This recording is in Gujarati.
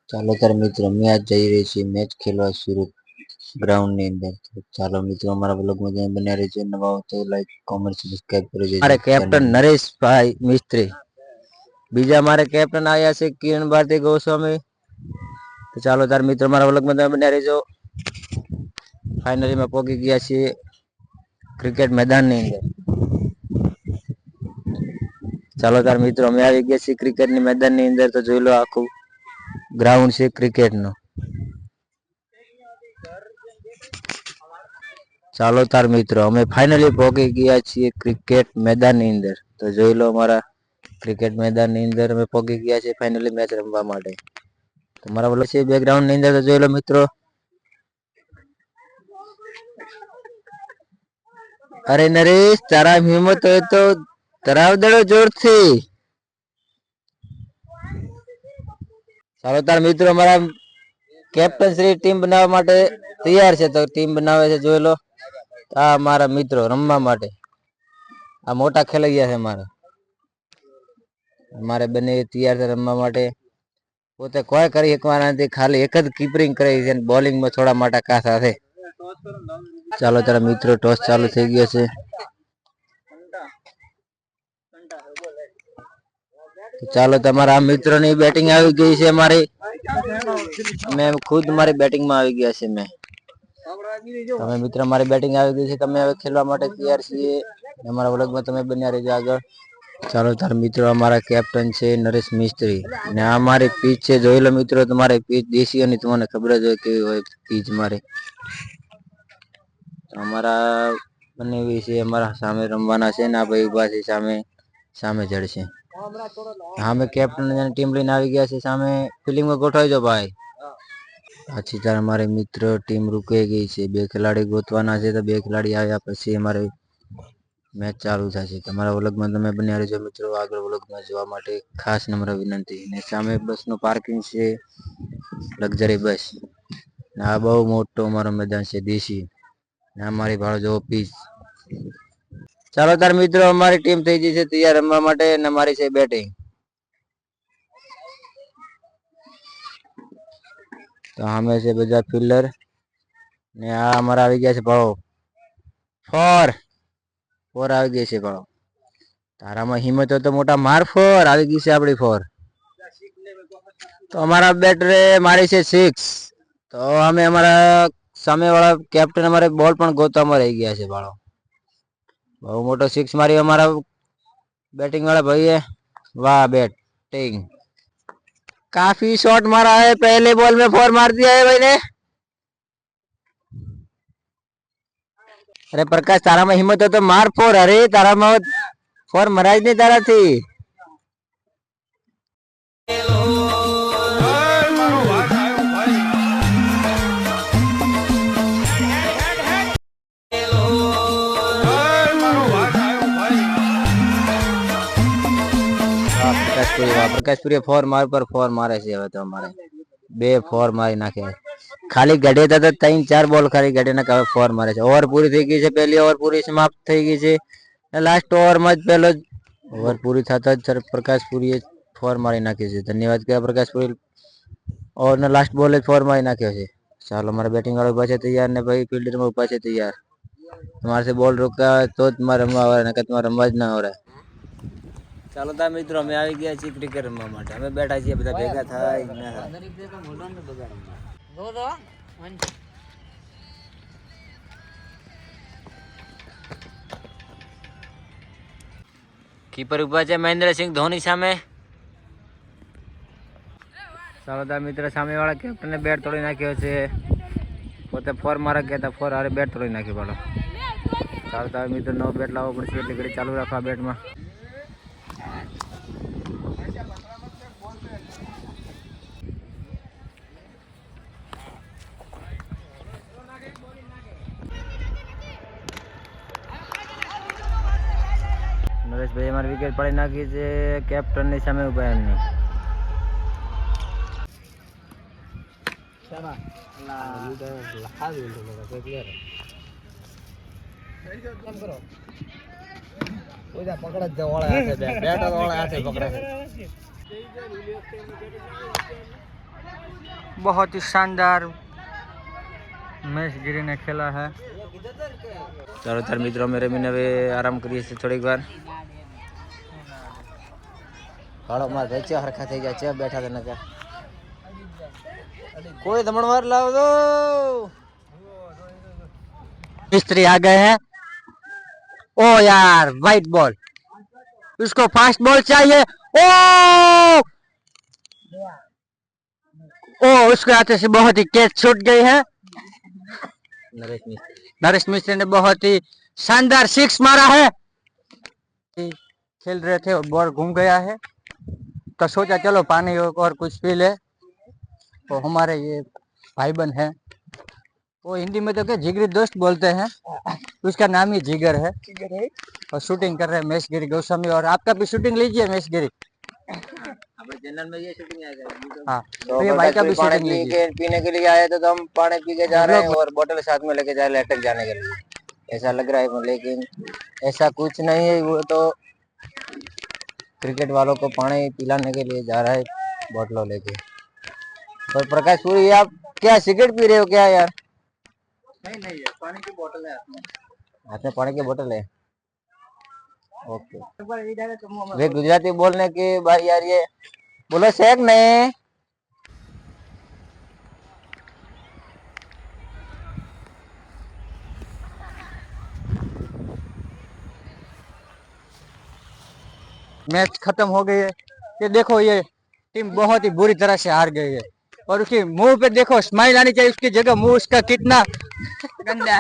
ચાલો તાર મિત્રો મેચ જઈ રહી છે મેચ ખેલવા સુરત ગ્રાઉન્ડ ની અંદર ચાલો મિત્રો અમારા બ્લોગમાં જ્યાં બન્યા રહેજો નવા હો તો લાઈક કોમેન્ટ સબસ્ક્રાઇબ કરી દેજો. મારે કેપ્ટન નરેશભાઈ મિસ્ત્રી બીજા મારે કેપ્ટન આવ્યા છે કિરણ ભારતી ગોસ્વામી. તો ચાલો તાર મિત્રો મારા બ્લોગમાં તમે બન્યા રહેજો. ફાઇનલી માં પહોંચી ગયા છીએ ક્રિકેટ મેદાન ની અંદર. ચાલો તાર મિત્રો અમે આવી ગયા છીએ ક્રિકેટ ની મેદાન ની અંદર. તો જોઈ લો આખું ગ્રાઉન્ડ છે ક્રિકેટ નો. ચાલો તાર મિત્રો અમે ફાઇનલી પહોંચી ગયા છીએ ક્રિકેટ મેદાન ની અંદર. તો જોઈ લો અમારા ક્રિકેટ મેદાન ની અંદર અમે પહોંચી ગયા છીએ ફાઇનલી મેચ રમવા માટે. તમારા બોલો છે બેકગ્રાઉન્ડ ની અંદર. તો જોઈ લો મિત્રો. અરે નરેશ તારા હિંમત હોય તો તરાવ દડો જોરથી. ચાલો તાર મિત્રો અમારા કેપ્ટન શ્રી ટીમ બનાવવા માટે તૈયાર છે. તો ટીમ બનાવે છે જોઈ લો. આ મારા મિત્રો રમવા માટે આ મોટા ખેલૈયા છે અમારે બંને તૈયાર છે રમવા માટે. પોતે કોઈ કરી શકવાના નથી, ખાલી એક જ કીપરિંગ કરી છે. બોલિંગમાં થોડા મોટા કાસા છે. ચાલો તારા મિત્રો ટોસ ચાલુ થઈ ગયો છે. ચાલો તમારા મિત્રોની બેટિંગ આવી ગઈ છે. અમારી મેં ખુદ મારી બેટિંગમાં આવી ગયા છે. તમે મિત્રો મારી બેટિંગ આવી ગઈ છે. તમે હવે ખેલવા માટે તૈયાર છીએ. અમારા વ્લોગમાં તમે બન્યા રહેજો આગળ. ચાલો તાર મિત્રો અમારા કેપ્ટન છે નરેશ મિસ્ત્રી ને આ મારી પીચ છે. જોઈ લો મિત્રો તમારી પીચ દેશી અને તમને ખબર જ હોય કેવી હોય પીચ મારી. અમારા બંને વિશે અમારા સામે રમવાના છે ને આ ભાઈ ઉભા છે સામે સામે જડશે. સામે કેપ્ટન ટીમ લઈને આવી ગયા છે. સામે ફિલ્ડિંગમાં ગોઠવાઈ જાઓ ભાઈ. પાછી તાર અમારે મિત્ર ટીમ રૂકી ગઈ છે. બે ખેલાડી ગોતવાના છે. તો બે ખેલાડી આવ્યા પછી અમારે મેચ ચાલુ થશે. તમારા વ્લોગમાં તમે બન્યા રહેજો મિત્રો આગળ વ્લોગમાં જોવા માટે ખાસ નમ્ર વિનંતી. ને સામે બસનું પાર્કિંગ છે લક્ઝરી બસ. આ બહુ મોટો અમારો મેદાન છે દેશી. અમારી ભાડો જો પીચ. ચાલો તાર મિત્રો અમારી ટીમ થઈ ગઈ છે તૈયાર રમવા માટે અને અમારી છે બેટિંગ. તો અમે છે બધા ફિલ્ડર ને આ અમારા આવી ગયા છે ભાડો ફોર આવી ગઈ છે ભાડો. તારામાં હિંમત હોય તો મોટા માર ફોર આવી ગઈ છે આપડી ફોર. તો અમારા બેટરે મારી છે 6. તો અમે અમારા સામે વાળા કેપ્ટન અમારે બોલ પણ ગોતવામાં રહી ગયા છે ભાડો. બહુ મોટો 6 મારી અમારા बैटिंग वाला भाई है। वाह बैटिंग काफी शॉट मारा है। पहले बॉल में 4 मार दिया है भाई ने। अरे प्रकाश तारा में हिम्मत हो तो मार 4। अरे तारा में 4 मराज नहीं तारा थी। प्रकाशपुरी 4 मार पर 4 मारे છે। હવે તો અમારે 2 4 મારી નાખ્યા। ખાલી ગડે તો 3-4 બોલ ખાલી ગડે ને હવે 4 મારે છે। ઓવર પૂરી થઈ ગઈ છે। પહેલી ઓવર પૂરી સમાપ્ત થઈ ગઈ છે અને લાસ્ટ ઓવરમાં જ પહેલો ઓવર પૂરી થતા જ પ્રકાશપુરીએ 4 મારી નાખ્યો છે। ધન્યવાદ કે પ્રકાશપુરી ઓવર ના લાસ્ટ બોલે 4 મારી નાખ્યો છે। ચાલો મારા બેટિંગ વાળો ઉભા છે તૈયાર ને ભાઈ ફિલ્ડરમાં ઉભા છે તૈયાર। તમારે से बॉल रोका तो तुम्हारे रमवा हो रहा है, तुम्हारे रमवा જ ના हो रहा है। ચાલો તા મિત્રો અમે આવી ગયા છીએ ક્રિકેટ રમવા માટે। અમે બેઠા છીએ બધા ભેગા થાય કીપર ઉભા છે મહેન્દ્રસિંહ ધોની સામે। ચાલો તા મિત્ર સામે વાળા કેપ્ટને બેટ તોડી નાખ્યો છે। પોતે 4 મારા ગયા હતા 4 હારે બેટ તોડી નાખ્યો બોલો। ચાલો તા મિત્રો નવો બેટ લાવવો પડશે એટલે ઘડી ચાલુ રાખવા બેટમાં। नरेश भाई हमारी विकेट पड़ी नाखी है कैप्टन ने सामे उभा एमनी। बहुत ही शानदार मैच गिरी ने खेला है। ચાલો તાર મિત્રો અમે રમીને હવે આરામ કરીએ છીએ થોડીક વાર. કાળોમાં વેચે હરખા થઈ ગયા છે બેઠા હતા નકર कोई दमनवार लाओ दो. मिस्त्री आ गए हैं। ओ यार वाइट बॉल, उसको फास्ट बॉल चाहिए। ओ ओ उसके हाथ से बहुत ही कैच छूट गई है। नरेश मिस्त्री ने बहुत ही शानदार सिक्स मारा है। खेल रहे थे बॉल घूम गया है तो सोचा चलो पानी और कुछ पी ले। तो हमारे ये भाईबंद है, वो हिंदी में तो क्या जिगरी दोस्त बोलते हैं, उसका नाम ही जिगर है और शूटिंग कर रहे हैं महेशगिरी गोस्वामी। और आपका भी शूटिंग लीजिए महेशगिरी। चैनल में ये शूटिंग आएगा. हाँ तो ये भाई का भी पानी शूटिंग लीजिए। पीने के लिए आए तो हम पानी पी के जा रहे हैं और बोतल साथ में लेके जा रहे हैं अटक जाने के लिए. ऐसा लग रहा है लेकिन ऐसा कुछ नहीं है. वो तो क्रिकेट वालों को पानी पिलाने के लिए जा रहा है बोतलों लेके. पर प्रकाश पूरी आप क्या सिगरेट पी रहे हो क्या यार? नहीं यार, पानी की बोतल है हाथ में पानी की बोतल है. ओके वे गुजराती बोलने के भाई यार ये बोलो शेख ने. मैच खत्म हो गई है। ये देखो ये टीम बहुत ही बुरी तरह से हार गई है और उसकी मुंह पे देखो स्माइल आनी चाहिए, उसकी जगह मुंह उसका कितना गंदा